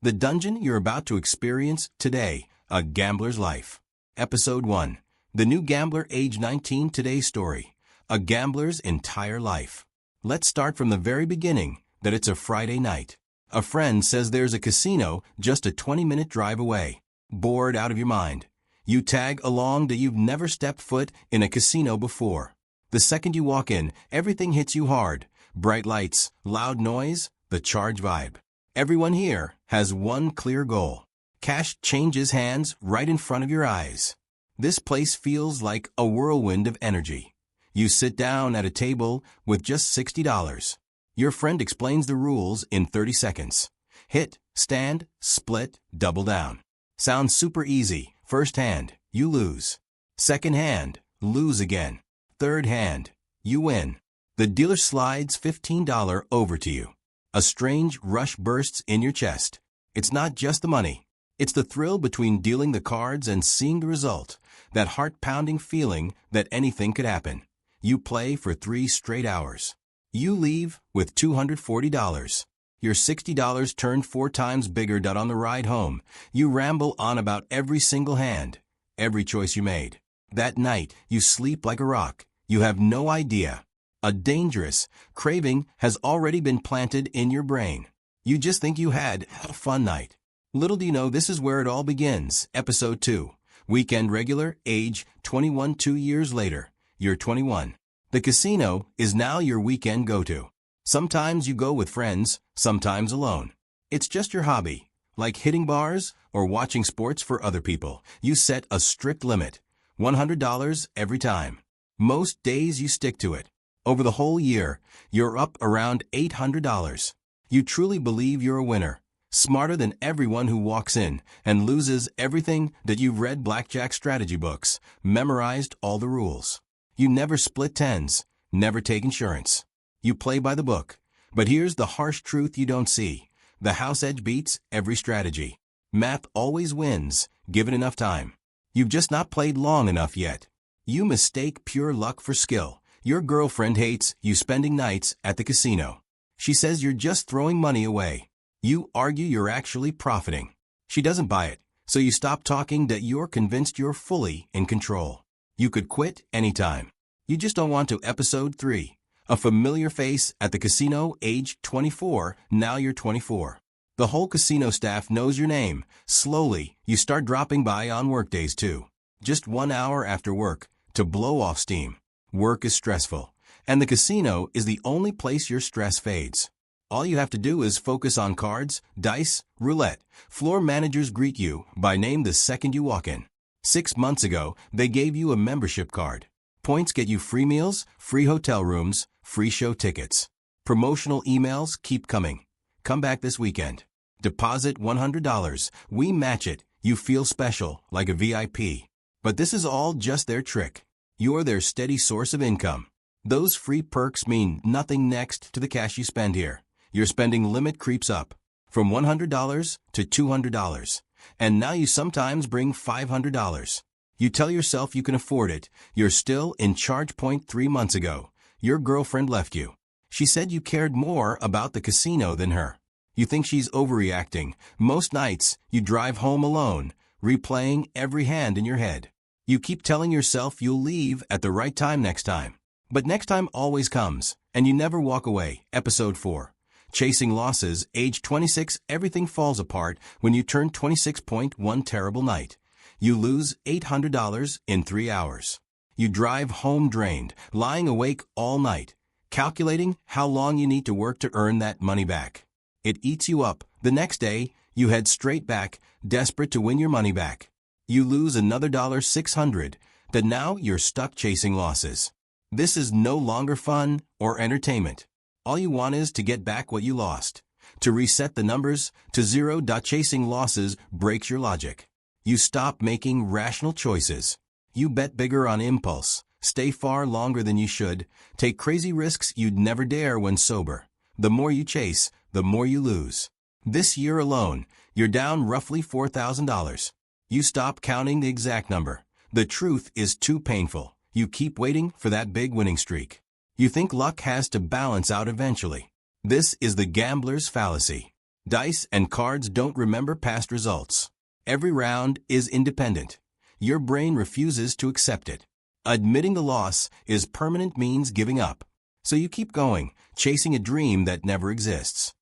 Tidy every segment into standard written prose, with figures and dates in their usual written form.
The dungeon you're about to experience today, A Gambler's Life. Episode 1. The New Gambler, age 19. Today's story. A gambler's entire life. Let's start from the very beginning, that it's a Friday night. A friend says there's a casino just a 20-minute drive away. Bored out of your mind. You tag along that you've never stepped foot in a casino before. The second you walk in, everything hits you hard. Bright lights, loud noise, the charge vibe. Everyone here has one clear goal. Cash changes hands right in front of your eyes. This place feels like a whirlwind of energy. You sit down at a table with just $60. Your friend explains the rules in 30 seconds. Hit, stand, split, double down. Sounds super easy. First hand, you lose. Second hand, lose again. Third hand, you win. The dealer slides $15 over to you. A strange rush bursts in your chest. It's not just the money. It's the thrill between dealing the cards and seeing the result. That heart-pounding feeling that anything could happen. You play for 3 straight hours. You leave with $240. Your $60 turned 4 times bigger. On the ride home, you ramble on about every single hand, every choice you made. That night, you sleep like a rock. You have no idea. A dangerous craving has already been planted in your brain. You just think you had a fun night. Little do you know, this is where it all begins. Episode 2. Weekend regular, age 21. 2 years later, you're 21. The casino is now your weekend go-to. Sometimes you go with friends, sometimes alone. It's just your hobby, like hitting bars or watching sports for other people. You set a strict limit, $100 every time. Most days you stick to it. Over the whole year, you're up around $800. You truly believe you're a winner, smarter than everyone who walks in and loses everything that you've read blackjack strategy books, memorized all the rules. You never split tens, never take insurance. You play by the book. But here's the harsh truth you don't see. The house edge beats every strategy. Math always wins, given enough time. You've just not played long enough yet. You mistake pure luck for skill. Your girlfriend hates you spending nights at the casino. She says you're just throwing money away. You argue you're actually profiting. She doesn't buy it, so you stop talking that you're convinced you're fully in control. You could quit anytime. You just don't want to. Episode 3. A familiar face at the casino, age 24. Now you're 24. The whole casino staff knows your name. Slowly, you start dropping by on workdays too. Just 1 hour after work, to blow off steam. Work is stressful, and the casino is the only place your stress fades. All you have to do is focus on cards, dice, roulette. Floor managers greet you by name the second you walk in. 6 months ago, they gave you a membership card. Points get you free meals, free hotel rooms, free show tickets. Promotional emails keep coming. Come back this weekend. Deposit $100. We match it. You feel special, like a VIP. But this is all just their trick. You're their steady source of income. Those free perks mean nothing next to the cash you spend here. Your spending limit creeps up from $100 to $200. And now you sometimes bring $500. You tell yourself you can afford it. You're still in charge. 3 months ago, your girlfriend left you. She said you cared more about the casino than her. You think she's overreacting. Most nights, you drive home alone, replaying every hand in your head. You keep telling yourself you'll leave at the right time next time. But next time always comes, and you never walk away. Episode 4. Chasing losses, age 26. Everything falls apart when you turn 26. One terrible night. You lose $800 in 3 hours. You drive home drained, lying awake all night, calculating how long you need to work to earn that money back. It eats you up. The next day, you head straight back, desperate to win your money back. You lose another $600, that now you're stuck chasing losses. This is no longer fun or entertainment. All you want is to get back what you lost, to reset the numbers to zero. Chasing losses breaks your logic. You stop making rational choices. You bet bigger on impulse, stay far longer than you should, take crazy risks you'd never dare when sober. The more you chase, the more you lose. This year alone, you're down roughly $4,000. You stop counting the exact number. The truth is too painful. You keep waiting for that big winning streak. You think luck has to balance out eventually. This is the gambler's fallacy. Dice and cards don't remember past results. Every round is independent. Your brain refuses to accept it. Admitting the loss is permanent means giving up. So you keep going, chasing a dream that never exists.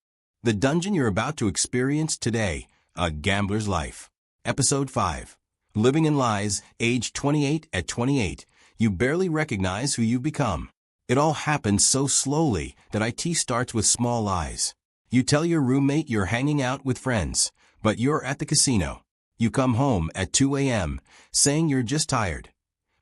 The dungeon you're about to experience today, A Gambler's Life. Episode 5. Living in Lies, age 28. At 28, you barely recognize who you've become. It all happens so slowly that IT starts with small lies. You tell your roommate you're hanging out with friends, but you're at the casino. You come home at 2 a.m., saying you're just tired.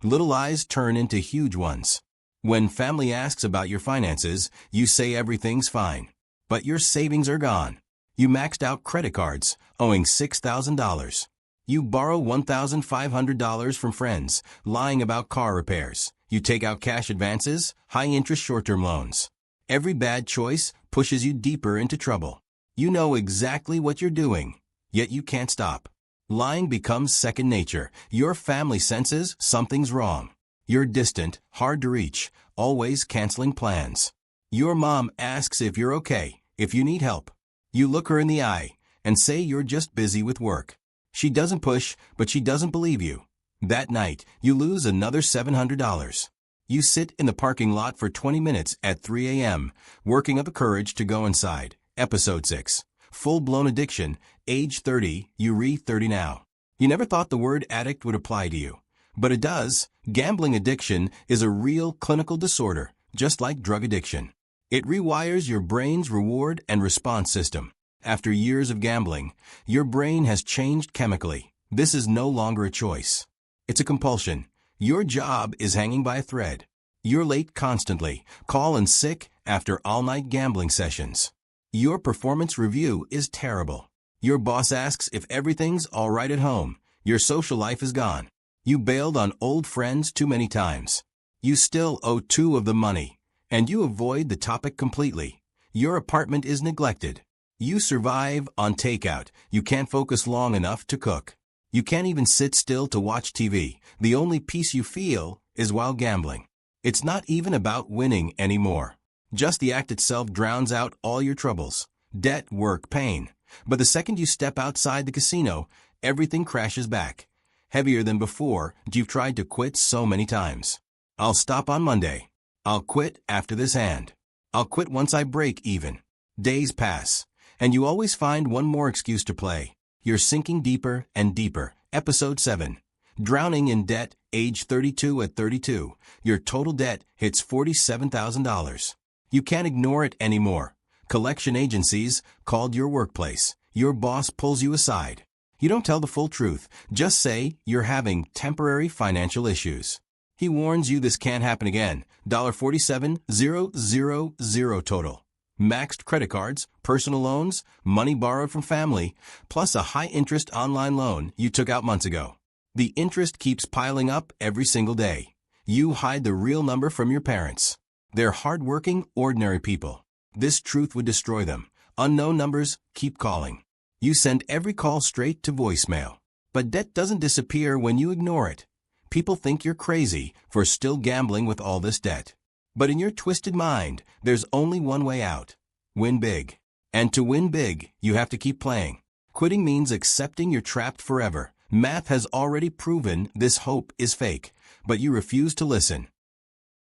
Little lies turn into huge ones. When family asks about your finances, you say everything's fine. But your savings are gone. You maxed out credit cards, owing $6,000. You borrow $1,500 from friends, lying about car repairs. You take out cash advances, high-interest short-term loans. Every bad choice pushes you deeper into trouble. You know exactly what you're doing, yet you can't stop. Lying becomes second nature. Your family senses something's wrong. You're distant, hard to reach, always canceling plans. Your mom asks if you're okay, if you need help. You look her in the eye and say you're just busy with work. She doesn't push, but she doesn't believe you. That night, you lose another $700. You sit in the parking lot for 20 minutes at 3 a.m., working up the courage to go inside. Episode 6. Full-blown addiction, age 30, you re-30 now. You never thought the word addict would apply to you. But it does. Gambling addiction is a real clinical disorder, just like drug addiction. It rewires your brain's reward and response system. After years of gambling, your brain has changed chemically. This is no longer a choice. It's a compulsion. Your job is hanging by a thread. You're late constantly, call in sick after all-night gambling sessions. Your performance review is terrible. Your boss asks if everything's all right at home. Your social life is gone. You bailed on old friends too many times. You still owe two of the money, and you avoid the topic completely. Your apartment is neglected. You survive on takeout. You can't focus long enough to cook. You can't even sit still to watch TV. The only peace you feel is while gambling. It's not even about winning anymore. Just the act itself drowns out all your troubles. Debt, work, pain. But the second you step outside the casino, everything crashes back. Heavier than before, you've tried to quit so many times. I'll stop on Monday. I'll quit after this hand. I'll quit once I break even. Days pass, and you always find one more excuse to play. You're sinking deeper and deeper. Episode 7. Drowning in debt, age 32. At 32, your total debt hits $47,000. You can't ignore it anymore. Collection agencies called your workplace. Your boss pulls you aside. You don't tell the full truth. Just say you're having temporary financial issues. He warns you this can't happen again. $47,000 total. Maxed credit cards, personal loans, money borrowed from family, plus a high-interest online loan you took out months ago. The interest keeps piling up every single day. You hide the real number from your parents. They're hard-working, ordinary people. This truth would destroy them. Unknown numbers keep calling. You send every call straight to voicemail. But debt doesn't disappear when you ignore it. People think you're crazy for still gambling with all this debt. But in your twisted mind, there's only one way out. Win big. And to win big, you have to keep playing. Quitting means accepting you're trapped forever. Math has already proven this hope is fake, but you refuse to listen.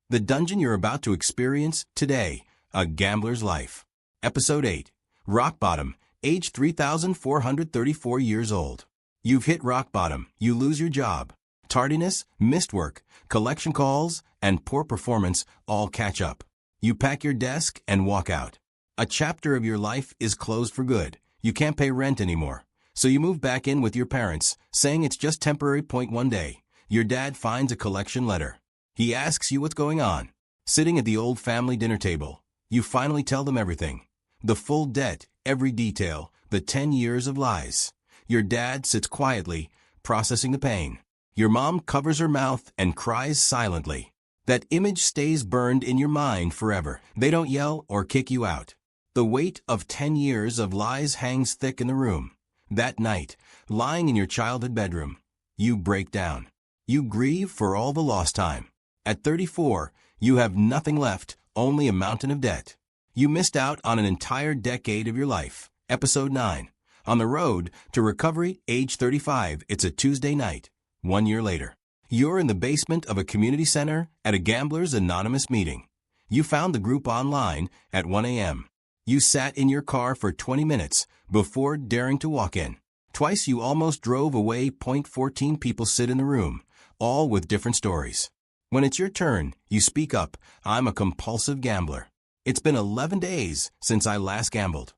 The dungeon you're about to experience today, A Gambler's Life. Episode 8. Rock Bottom, age 3,434 years old. You've hit rock bottom. You lose your job. Tardiness, missed work, collection calls, and poor performance all catch up. You pack your desk and walk out. A chapter of your life is closed for good. You can't pay rent anymore. So you move back in with your parents, saying it's just temporary. One day, your dad finds a collection letter. He asks you what's going on. Sitting at the old family dinner table, you finally tell them everything. The full debt, every detail, the 10 years of lies. Your dad sits quietly, processing the pain. Your mom covers her mouth and cries silently. That image stays burned in your mind forever. They don't yell or kick you out. The weight of 10 years of lies hangs thick in the room. That night, lying in your childhood bedroom, you break down. You grieve for all the lost time. At 34, you have nothing left, only a mountain of debt. You missed out on an entire decade of your life. Episode 9. On the road to recovery, age 35, it's a Tuesday night. 1 year later. You're in the basement of a community center at a Gamblers Anonymous meeting. You found the group online at 1 a.m. You sat in your car for 20 minutes before daring to walk in. Twice you almost drove away. 14 people sit in the room, all with different stories. When it's your turn, you speak up. I'm a compulsive gambler. It's been 11 days since I last gambled.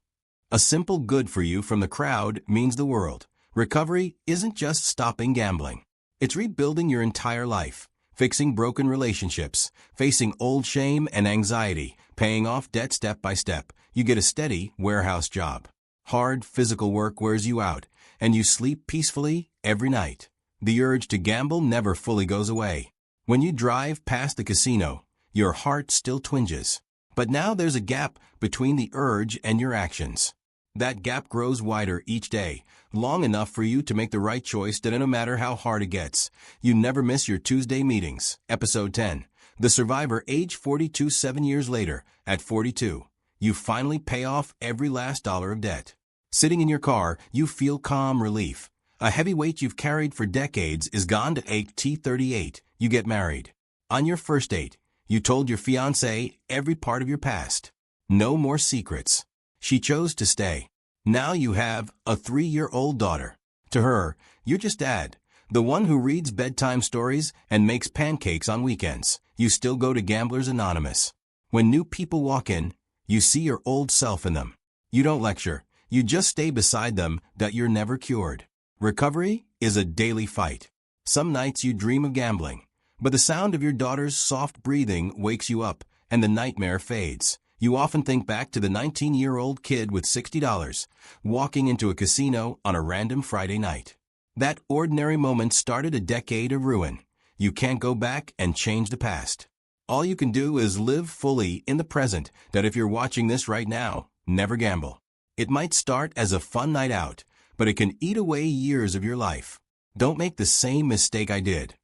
A simple good for you from the crowd means the world. Recovery isn't just stopping gambling. It's rebuilding your entire life, fixing broken relationships, facing old shame and anxiety, paying off debt step by step. You get a steady warehouse job. Hard physical work wears you out, and you sleep peacefully every night. The urge to gamble never fully goes away. When you drive past the casino, your heart still twinges. But now there's a gap between the urge and your actions. That gap grows wider each day, long enough for you to make the right choice that no matter how hard it gets, you never miss your Tuesday meetings. Episode 10. The Survivor, age 42, 7 years later, at 42. You finally pay off every last dollar of debt. Sitting in your car, you feel calm relief. A heavy weight you've carried for decades is gone to age 38. You get married. On your first date, you told your fiancé every part of your past. No more secrets. She chose to stay. Now you have a 3-year-old daughter. To her, you're just dad, the one who reads bedtime stories and makes pancakes on weekends. You still go to Gamblers Anonymous. When new people walk in, you see your old self in them. You don't lecture. You just stay beside them that you're never cured. Recovery is a daily fight. Some nights you dream of gambling, but the sound of your daughter's soft breathing wakes you up and the nightmare fades. You often think back to the 19-year-old kid with $60 walking into a casino on a random Friday night. That ordinary moment started a decade of ruin. You can't go back and change the past. All you can do is live fully in the present. That if you're watching this right now, never gamble. It might start as a fun night out, but it can eat away years of your life. Don't make the same mistake I did.